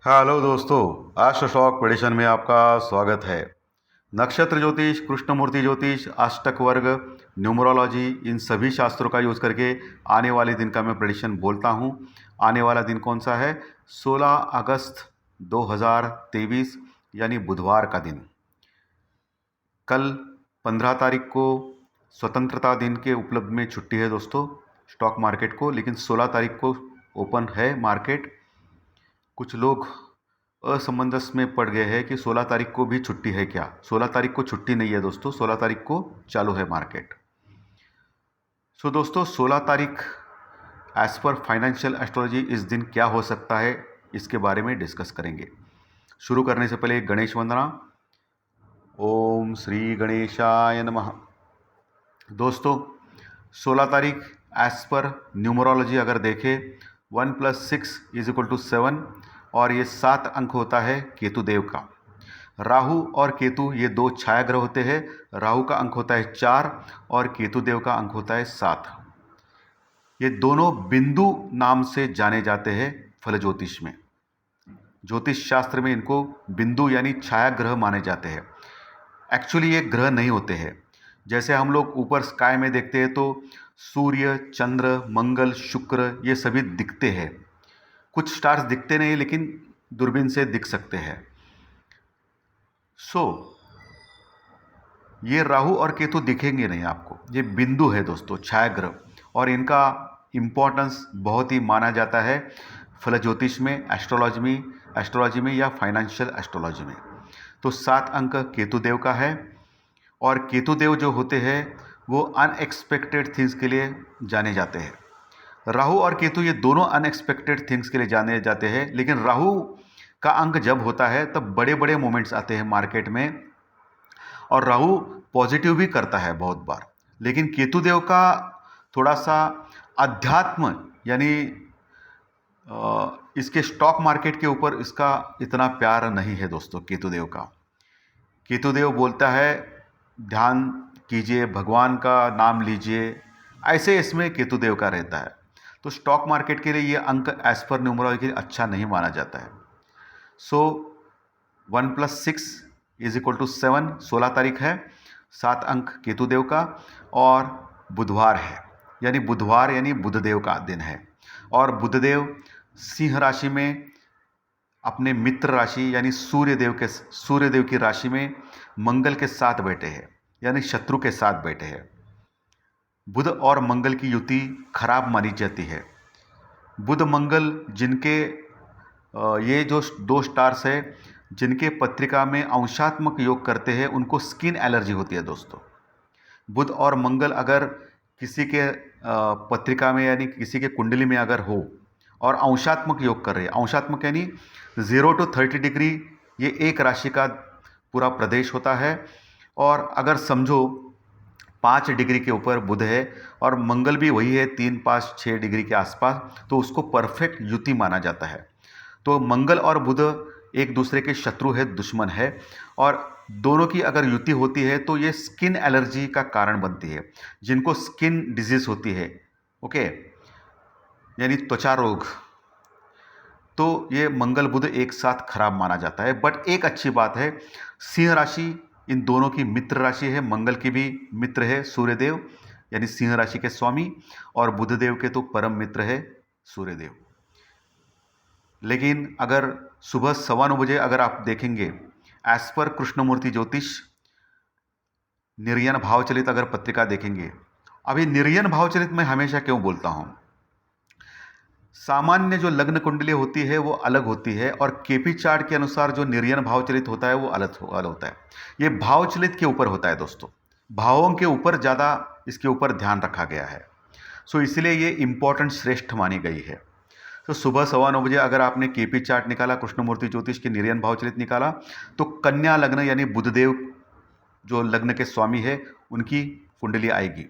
Hello दोस्तों, आज stock prediction में आपका स्वागत है। नक्षत्र ज्योतिष, कृष्णमूर्ति ज्योतिष, अष्टक वर्ग, न्यूमरोलॉजी, इन सभी शास्त्रों का यूज़ करके आने वाले दिन का मैं प्रेडिक्शन बोलता हूँ। आने वाला दिन कौन सा है? 16 अगस्त 2023 यानी बुधवार का दिन। कल 15 तारीख को स्वतंत्रता दिन के उपलब्ध में छुट्टी है दोस्तों स्टॉक मार्केट को, लेकिन 16 तारीख को ओपन है मार्केट। कुछ लोग असमंजस में पड़ गए हैं कि 16 तारीख को भी छुट्टी है क्या। 16 तारीख को छुट्टी नहीं है दोस्तों, 16 तारीख को चालू है मार्केट। सो दोस्तों 16 तारीख एज पर फाइनेंशियल एस्ट्रोलॉजी इस दिन क्या हो सकता है, इसके बारे में डिस्कस करेंगे। शुरू करने से पहले गणेश वंदना। ओम श्री गणेशाय नमः। दोस्तों 16 तारीख एज पर न्यूमरोलॉजी अगर देखें 1 + 6 = 7 और ये 7 अंक होता है केतु देव का। राहु और केतु ये दो छाया ग्रह होते हैं। राहु का अंक होता है 4 और केतु देव का अंक होता है 7। ये दोनों बिंदु नाम से जाने जाते हैं फल ज्योतिष में। ज्योतिष शास्त्र में इनको बिंदु यानी छाया ग्रह माने जाते हैं। एक्चुअली ये ग्रह नहीं होते हैं। जैसे हम लोग ऊपर स्काई में देखते हैं तो सूर्य, चंद्र, मंगल, शुक्र ये सभी दिखते हैं। कुछ स्टार्स दिखते नहीं लेकिन दूरबीन से दिख सकते हैं। ये राहु और केतु दिखेंगे नहीं आपको। ये बिंदु है दोस्तों, छाया ग्रह, और इनका इम्पोर्टेंस बहुत ही माना जाता है फल ज्योतिष में, एस्ट्रोलॉजी में या फाइनेंशियल एस्ट्रोलॉजी में। तो 7 अंक केतु देव का है, और केतु देव जो होते हैं वो अनएक्सपेक्टेड थिंग्स के लिए जाने जाते हैं। राहु और केतु ये दोनों अनएक्सपेक्टेड थिंग्स के लिए जाने जाते हैं, लेकिन राहु का अंक जब होता है तब बड़े बड़े मोमेंट्स आते हैं मार्केट में, और राहु पॉजिटिव भी करता है बहुत बार। लेकिन केतु देव का थोड़ा सा अध्यात्म यानी इसके स्टॉक मार्केट के ऊपर इसका इतना प्यार नहीं है दोस्तों। केतु देव का, केतु देव बोलता है ध्यान कीजिए, भगवान का नाम लीजिए, ऐसे इसमें केतु देव का रहता है। तो स्टॉक मार्केट के लिए ये अंक एज पर न्यूमरोलॉजी अच्छा नहीं माना जाता है। सो 1 + 6 = 7, 16 तारीख है, 7 अंक केतु देव का, और बुधवार है यानी बुधदेव का दिन है। और बुधदेव सिंह राशि में अपने मित्र राशि यानी सूर्यदेव की राशि में मंगल के साथ बैठे हैं, यानी शत्रु के साथ बैठे हैं। बुध और मंगल की युति खराब मानी जाती है। बुध मंगल जिनके ये जो दो स्टार्स है जिनके पत्रिका में अंशात्मक योग करते हैं उनको स्किन एलर्जी होती है दोस्तों। बुध और मंगल अगर किसी के पत्रिका में यानी किसी के कुंडली में अगर हो और अंशात्मक योग कर रहे हैं, अंशात्मक यानी 0 to 30 डिग्री, ये एक राशि का पूरा प्रदेश होता है। और अगर समझो 5 डिग्री के ऊपर बुध है और मंगल भी वही है 3, 5, 6 डिग्री के आसपास, तो उसको परफेक्ट युति माना जाता है। तो मंगल और बुध एक दूसरे के शत्रु है, दुश्मन है, और दोनों की अगर युति होती है तो ये स्किन एलर्जी का कारण बनती है। जिनको स्किन डिजीज होती है, ओके, यानी त्वचा रोग, तो ये मंगल बुध एक साथ खराब माना जाता है। बट एक अच्छी बात है, सिंह राशि इन दोनों की मित्र राशि है। मंगल की भी मित्र है सूर्यदेव यानी सिंह राशि के स्वामी, और बुधदेव के तो परम मित्र है सूर्यदेव। लेकिन अगर सुबह 9:15 बजे अगर आप देखेंगे एज पर कृष्णमूर्ति ज्योतिष निर्यन भावचलित अगर पत्रिका देखेंगे, अभी निर्यन भावचलित मैं हमेशा क्यों बोलता हूं, सामान्य जो लग्न कुंडली होती है वो अलग होती है, और केपी चार्ट के अनुसार जो निर्यन भावचलित होता है वो अलग होता है। ये भावचलित के ऊपर होता है दोस्तों, भावों के ऊपर ज़्यादा इसके ऊपर ध्यान रखा गया है। सो इसलिए ये इम्पोर्टेंट श्रेष्ठ मानी गई है। तो सुबह 9:15 बजे अगर आपने केपी चार्ट निकाला, कृष्णमूर्ति ज्योतिष के निर्यन भावचलित निकाला, तो कन्या लग्न यानी बुधदेव जो लग्न के स्वामी है उनकी कुंडली आएगी।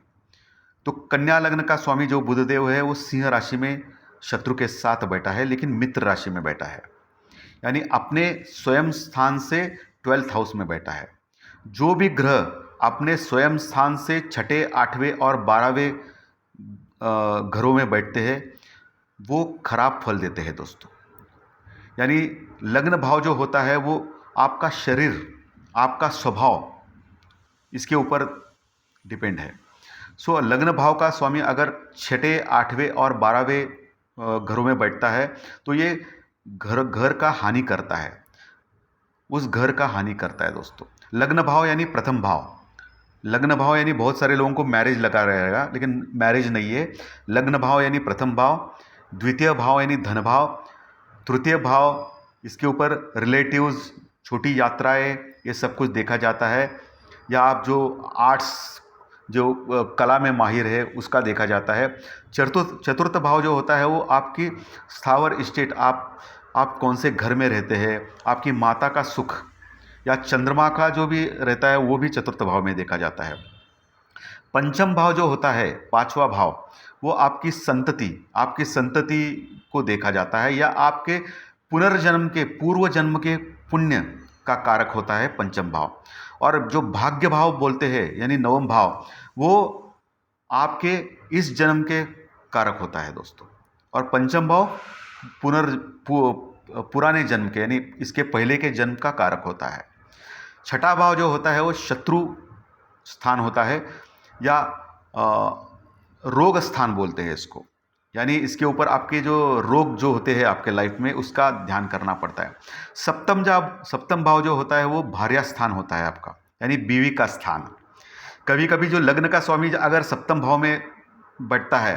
तो कन्या लग्न का स्वामी जो बुधदेव है वो सिंह राशि में शत्रु के साथ बैठा है, लेकिन मित्र राशि में बैठा है, यानी अपने स्वयं स्थान से 12th हाउस में बैठा है। जो भी ग्रह अपने स्वयं स्थान से 6ठे, 8वें और 12वें घरों में बैठते हैं वो खराब फल देते हैं दोस्तों। यानी लग्न भाव जो होता है वो आपका शरीर, आपका स्वभाव, इसके ऊपर डिपेंड है। सो लग्न भाव का स्वामी अगर छठे, आठवें और 12वें घरों में बैठता है तो ये घर घर का हानि करता है, उस घर का हानि करता है दोस्तों। लग्न भाव यानी प्रथम भाव, लग्न भाव यानी बहुत सारे लोगों को मैरिज लगा रहेगा, लेकिन मैरिज नहीं है। लग्न भाव यानी प्रथम भाव, द्वितीय भाव यानी धन भाव, तृतीय भाव इसके ऊपर रिलेटिव्स, छोटी यात्राएं, ये सब कुछ देखा जाता है। या आप जो आर्ट्स, जो कला में माहिर है, उसका देखा जाता है। चतुर्थ भाव जो होता है वो आपकी स्थावर स्टेट, आप कौन से घर में रहते हैं, आपकी माता का सुख, या चंद्रमा का जो भी रहता है वो भी चतुर्थ भाव में देखा जाता है। पंचम भाव जो होता है, पांचवा भाव, वो आपकी संतति को देखा जाता है, या आपके पुनर्जन्म के, पूर्व जन्म के पुण्य का कारक होता है पंचम भाव। और जो भाग्य भाव बोलते हैं यानी नवम भाव, वो आपके इस जन्म के कारक होता है दोस्तों। और पंचम भाव पुराने जन्म के, यानी इसके पहले के जन्म का कारक होता है। छठा भाव जो होता है वो शत्रु स्थान होता है, या रोग स्थान बोलते हैं इसको, यानी इसके ऊपर आपके जो रोग जो होते हैं आपके लाइफ में, उसका ध्यान करना पड़ता है। सप्तम भाव जो होता है वो भार्या स्थान होता है आपका, यानी बीवी का स्थान। कभी कभी जो लग्न का स्वामी अगर सप्तम भाव में बैठता है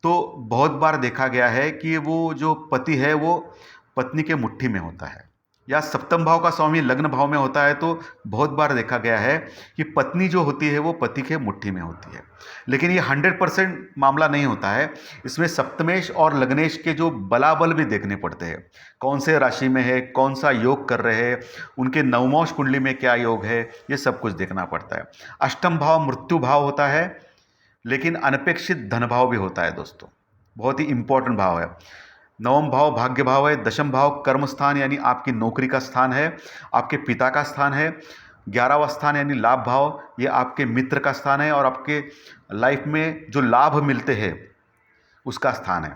तो बहुत बार देखा गया है कि वो जो पति है वो पत्नी के मुट्ठी में होता है, या सप्तम भाव का स्वामी लग्न भाव में होता है तो बहुत बार देखा गया है कि पत्नी जो होती है वो पति के मुट्ठी में होती है। लेकिन ये 100% मामला नहीं होता है। इसमें सप्तमेश और लग्नेश के जो बलाबल भी देखने पड़ते हैं, कौन से राशि में है, कौन सा योग कर रहे हैं, उनके नवमोश कुंडली में क्या योग है, ये सब कुछ देखना पड़ता है। अष्टम भाव मृत्यु भाव होता है, लेकिन अनपेक्षित धन भाव भी होता है दोस्तों, बहुत ही इंपॉर्टेंट भाव है। नवम भाव भाग्य भाव है। दशम भाव कर्म स्थान यानी आपकी नौकरी का स्थान है, आपके पिता का स्थान है। 11वां स्थान यानी लाभ भाव, ये आपके मित्र का स्थान है और आपके लाइफ में जो लाभ मिलते हैं उसका स्थान है।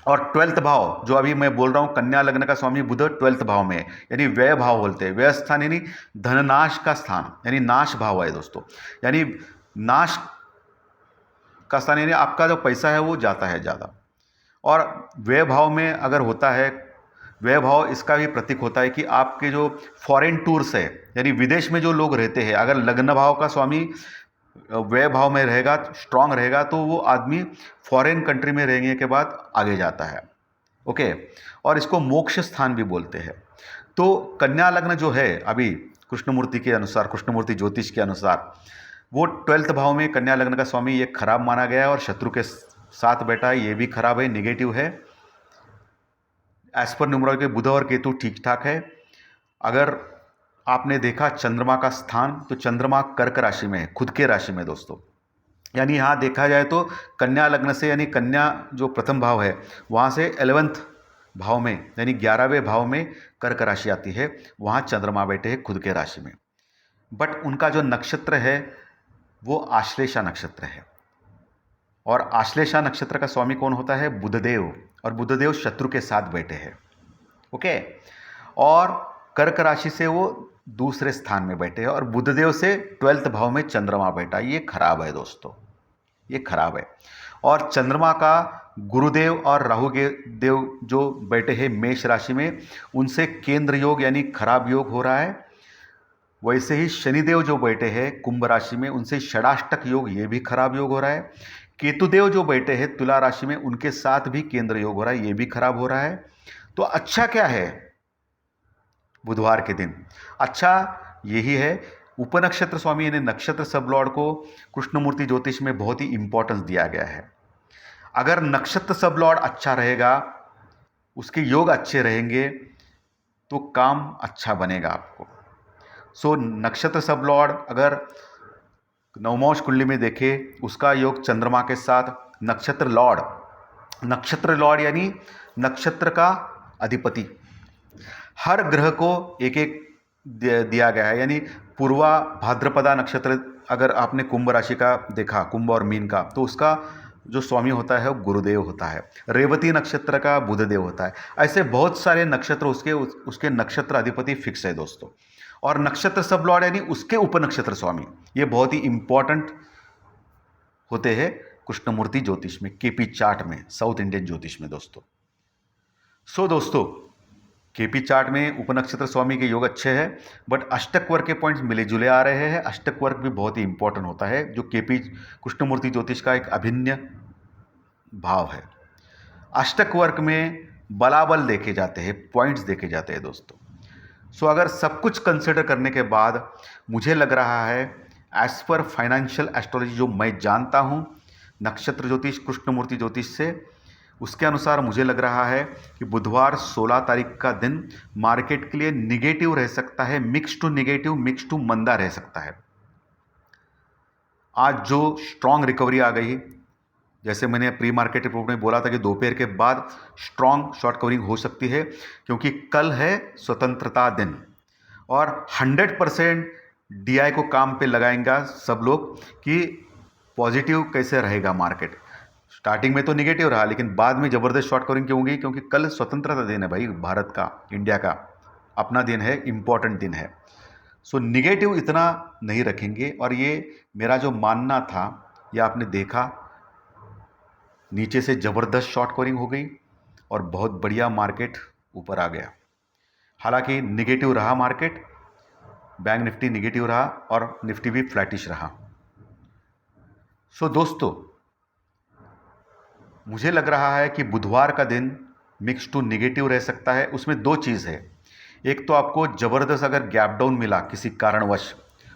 और 12th भाव जो अभी मैं बोल रहा हूँ, कन्या लग्न का स्वामी बुध 12th भाव में, यानी व्यय भाव बोलते हैं। व्यय स्थान यानी धननाश का स्थान, यानी नाश भाव है दोस्तों, यानी नाश का स्थान, यानी आपका जो पैसा है वो जाता है ज़्यादा। और व्यय भाव में अगर होता है, व्यय भाव इसका भी प्रतीक होता है कि आपके जो फॉरेन टूर्स है, यानी विदेश में जो लोग रहते हैं, अगर लग्न भाव का स्वामी व्यय भाव में रहेगा, स्ट्रांग रहेगा, तो वो आदमी फॉरेन कंट्री में रहने के बाद आगे जाता है। ओके, और इसको मोक्ष स्थान भी बोलते हैं। तो कन्या लग्न जो है अभी कृष्णमूर्ति के अनुसार, कृष्णमूर्ति ज्योतिष के अनुसार, वो 12th भाव में कन्या लग्न का स्वामी ये खराब माना गया है, और शत्रु के साथ बैठा है, ये भी खराब है, निगेटिव है। एज पर न्यूमरोलॉजी बुध और केतु ठीक ठाक है। अगर आपने देखा चंद्रमा का स्थान, तो चंद्रमा कर्क राशि में है, खुद के राशि में दोस्तों, यानी यहाँ देखा जाए तो कन्या लग्न से, यानी कन्या जो प्रथम भाव है वहाँ से 11th भाव में, यानी 11वें भाव में कर्क राशि आती है, वहाँ चंद्रमा बैठे हैं खुद के राशि में। बट उनका जो नक्षत्र है वो आश्लेषा नक्षत्र है, और आश्लेषा नक्षत्र का स्वामी कौन होता है? बुधदेव, और बुधदेव शत्रु के साथ बैठे हैं। ओके, और कर्क राशि से वो दूसरे स्थान में बैठे हैं, और बुधदेव से 12th भाव में चंद्रमा बैठा, ये खराब है दोस्तों, ये खराब है। और चंद्रमा का गुरुदेव और राहु के देव जो बैठे हैं मेष राशि में, उनसे केंद्र योग यानी खराब योग हो रहा है। वैसे ही शनिदेव जो बैठे हैं कुंभ राशि में, उनसे षडाष्टक योग, ये भी खराब योग हो रहा है। केतुदेव जो बैठे हैं तुला राशि में, उनके साथ भी केंद्र योग हो रहा है, ये भी खराब हो रहा है। तो अच्छा क्या है बुधवार के दिन? अच्छा यही है, उपनक्षत्र स्वामी यानी नक्षत्र सबलॉर्ड को कृष्णमूर्ति ज्योतिष में बहुत ही इंपॉर्टेंस दिया गया है। अगर नक्षत्र सबलॉर्ड अच्छा रहेगा, उसके योग अच्छे रहेंगे, तो काम अच्छा बनेगा आपको। सो नक्षत्र सबलॉर्ड अगर नवमोश कुंडली में देखे, उसका योग चंद्रमा के साथ, नक्षत्र लॉर्ड यानी नक्षत्र का अधिपति, हर ग्रह को एक एक दिया गया है। यानी पूर्वा भाद्रपदा नक्षत्र, अगर आपने कुंभ राशि का देखा, कुंभ और मीन का, तो उसका जो स्वामी होता है वो गुरुदेव होता है, रेवती नक्षत्र का बुधदेव होता है। ऐसे बहुत सारे नक्षत्र उसके नक्षत्र अधिपति फिक्स है दोस्तों। और नक्षत्र सब लॉर्ड यानी उसके उपनक्षत्र स्वामी, ये बहुत ही इंपॉर्टेंट होते हैं कृष्णमूर्ति ज्योतिष में, केपी चार्ट में, साउथ इंडियन ज्योतिष में दोस्तों। दोस्तों, केपी चार्ट में उपनक्षत्र स्वामी के योग अच्छे हैं, बट अष्टक वर्ग के पॉइंट्स मिले जुले आ रहे हैं। अष्टक वर्ग भी बहुत ही इंपॉर्टेंट होता है, जो केपी कृष्णमूर्ति ज्योतिष का एक अभिन्न भाव है। अष्टक वर्ग में बलाबल देखे जाते हैं, पॉइंट्स देखे जाते हैं दोस्तों। अगर सब कुछ कंसिडर करने के बाद मुझे लग रहा है, एज पर फाइनेंशियल एस्ट्रोलॉजी जो मैं जानता हूँ, नक्षत्र ज्योतिष, कृष्णमूर्ति ज्योतिष से, उसके अनुसार मुझे लग रहा है कि बुधवार 16 तारीख का दिन मार्केट के लिए निगेटिव रह सकता है, mix to negative, mix to मंदा रह सकता है। आज जो स्ट्रांग रिकवरी आ गई, जैसे मैंने प्री मार्केट रिपोर्ट में बोला था कि दोपहर के बाद स्ट्रांग शॉर्ट कवरिंग हो सकती है, क्योंकि कल है स्वतंत्रता दिन और 100% डीआई को काम पे लगाएंगे सब लोग कि पॉजिटिव कैसे रहेगा मार्केट। स्टार्टिंग में तो निगेटिव रहा, लेकिन बाद में ज़बरदस्त शॉर्ट कवरिंग क्यों होगी? क्योंकि कल स्वतंत्रता दिन है भाई, भारत का, इंडिया का अपना दिन है, इम्पॉर्टेंट दिन है। निगेटिव इतना नहीं रखेंगे। और ये मेरा जो मानना था, ये आपने देखा, नीचे से ज़बरदस्त शॉर्ट कवरिंग हो गई और बहुत बढ़िया मार्केट ऊपर आ गया। हालांकि निगेटिव रहा मार्केट, बैंक निफ्टी निगेटिव रहा और निफ्टी भी फ्लैटिश रहा। दोस्तों, मुझे लग रहा है कि बुधवार का दिन मिक्स टू निगेटिव रह सकता है। उसमें दो चीज़ है, एक तो आपको ज़बरदस्त अगर गैप डाउन मिला किसी कारणवश,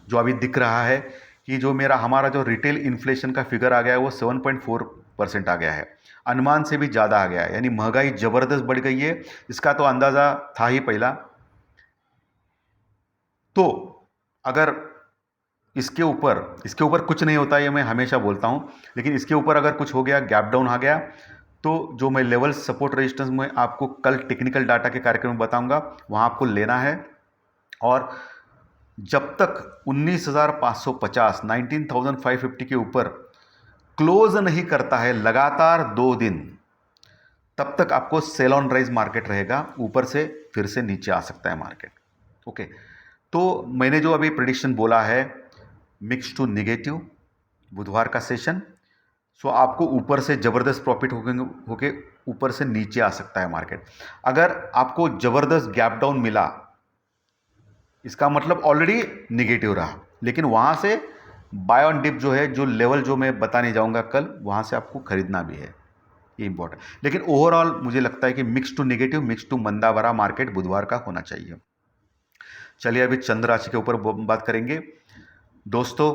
जो अभी दिख रहा है कि जो हमारा जो रिटेल इन्फ्लेशन का फिगर आ गया है वो 7.4% आ गया है, अनुमान से भी ज़्यादा आ गया है, यानी महंगाई ज़बरदस्त बढ़ गई है। इसका तो अंदाज़ा था ही पहला। तो अगर इसके ऊपर कुछ नहीं होता, ये मैं हमेशा बोलता हूँ, लेकिन इसके ऊपर अगर कुछ हो गया, गैप डाउन आ गया, तो जो मैं लेवल सपोर्ट रेजिस्टेंस में आपको कल टेक्निकल डाटा के कार्यक्रम में बताऊंगा, वहाँ आपको लेना है। और जब तक 19,550 19,550 के ऊपर क्लोज नहीं करता है लगातार 2 दिन, तब तक आपको सेल ऑन राइज मार्केट रहेगा, ऊपर से फिर से नीचे आ सकता है मार्केट। ओके, तो मैंने जो अभी प्रेडिक्शन बोला है, मिक्स टू निगेटिव बुधवार का सेशन, आपको ऊपर से ज़बरदस्त प्रॉफिट होके ऊपर से नीचे आ सकता है मार्केट। अगर आपको ज़बरदस्त गैप डाउन मिला, इसका मतलब ऑलरेडी निगेटिव रहा, लेकिन वहाँ से बाय ऑन डिप जो है, जो लेवल जो मैं बताने जाऊँगा कल, वहाँ से आपको खरीदना भी है, ये इंपॉर्टेंट। लेकिन ओवरऑल मुझे लगता है कि mix to negative, mix to मंदा भरा मार्केट बुधवार का होना चाहिए। चलिए अभी चंद्र राशि के ऊपर बात करेंगे दोस्तों।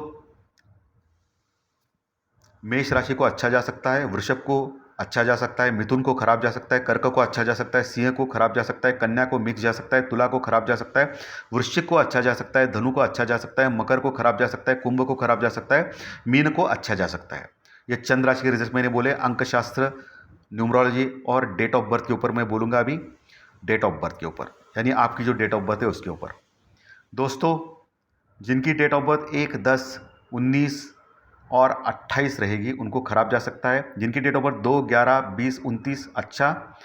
मेष राशि को अच्छा जा सकता है, वृषभ को अच्छा जा सकता है, मिथुन को खराब जा सकता है, कर्क को अच्छा जा सकता है, सिंह को खराब जा सकता है, कन्या को मिक्स जा सकता है, तुला को खराब जा सकता है, वृश्चिक को अच्छा जा सकता है, धनु को अच्छा जा सकता है, मकर को खराब जा सकता है, कुंभ को खराब जा सकता है, मीन को अच्छा जा सकता है। ये चंद्र राशि के रिजल्ट मैंने बोले, अंकशास्त्र, न्यूमरोलॉजी और डेट ऑफ बर्थ के ऊपर मैं बोलूँगा अभी, डेट ऑफ बर्थ के ऊपर, यानी आपकी जो डेट ऑफ बर्थ है उसके ऊपर। दोस्तों, जिनकी डेट ऑफ बर्थ 1, 10, 19 और 28 रहेगी, उनको खराब जा सकता है। जिनकी डेट ऑफ बर्थ 2, 11, 20, 29 अच्छा।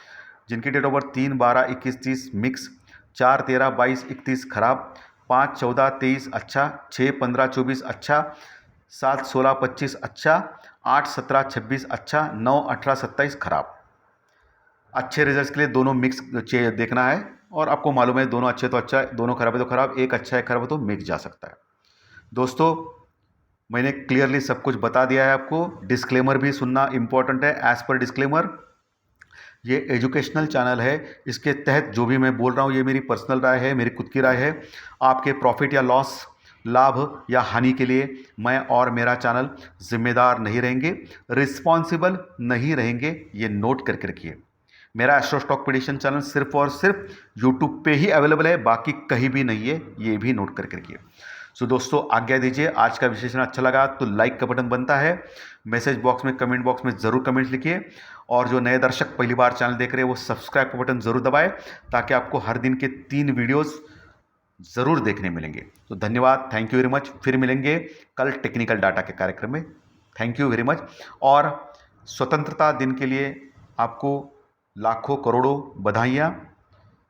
जिनकी डेट ऑफ बर्थ 3, 12, 21, 30 मिक्स। 4, 13, 22, 31 खराब। 5, 14, 23 अच्छा। 6, 15, 24 अच्छा। 7, 16, 25 अच्छा। 8, 17, 26 अच्छा। 9, 18, 27 खराब। अच्छे रिजल्ट्स के लिए दोनों मिक्स देखना है, और आपको मालूम है दोनों अच्छे तो अच्छा, दोनों खराब है तो खराब, एक अच्छा है खराब है तो मिक्स जा सकता है। दोस्तों, मैंने क्लियरली सब कुछ बता दिया है आपको। डिस्क्लेमर भी सुनना इंपॉर्टेंट है। एज पर डिस्क्लेमर, ये एजुकेशनल चैनल है, इसके तहत जो भी मैं बोल रहा हूँ ये मेरी पर्सनल राय है, मेरी खुद की राय है। आपके प्रॉफिट या लॉस, लाभ या हानि के लिए मैं और मेरा चैनल जिम्मेदार नहीं रहेंगे, रिस्पॉन्सिबल नहीं रहेंगे, ये नोट करके रखिए। मेरा एस्ट्रो स्टॉक प्रेडिक्शन चैनल सिर्फ और सिर्फ यूट्यूब पे ही अवेलेबल है, बाकी कहीं भी नहीं है, ये भी नोट करके रखिए। दोस्तों, आज्ञा दीजिए। आज का विश्लेषण अच्छा लगा तो लाइक का बटन बनता है, मैसेज बॉक्स में, कमेंट बॉक्स में ज़रूर कमेंट लिखिए, और जो नए दर्शक पहली बार चैनल देख रहे हैं वो सब्सक्राइब का बटन ज़रूर दबाएं, ताकि आपको हर दिन के 3 वीडियोस ज़रूर देखने मिलेंगे। तो धन्यवाद, थैंक यू वेरी मच। फिर मिलेंगे कल टेक्निकल डाटा के कार्यक्रम में। Thank you very much. और स्वतंत्रता दिन के लिए आपको लाखों करोड़ों बधाइयाँ।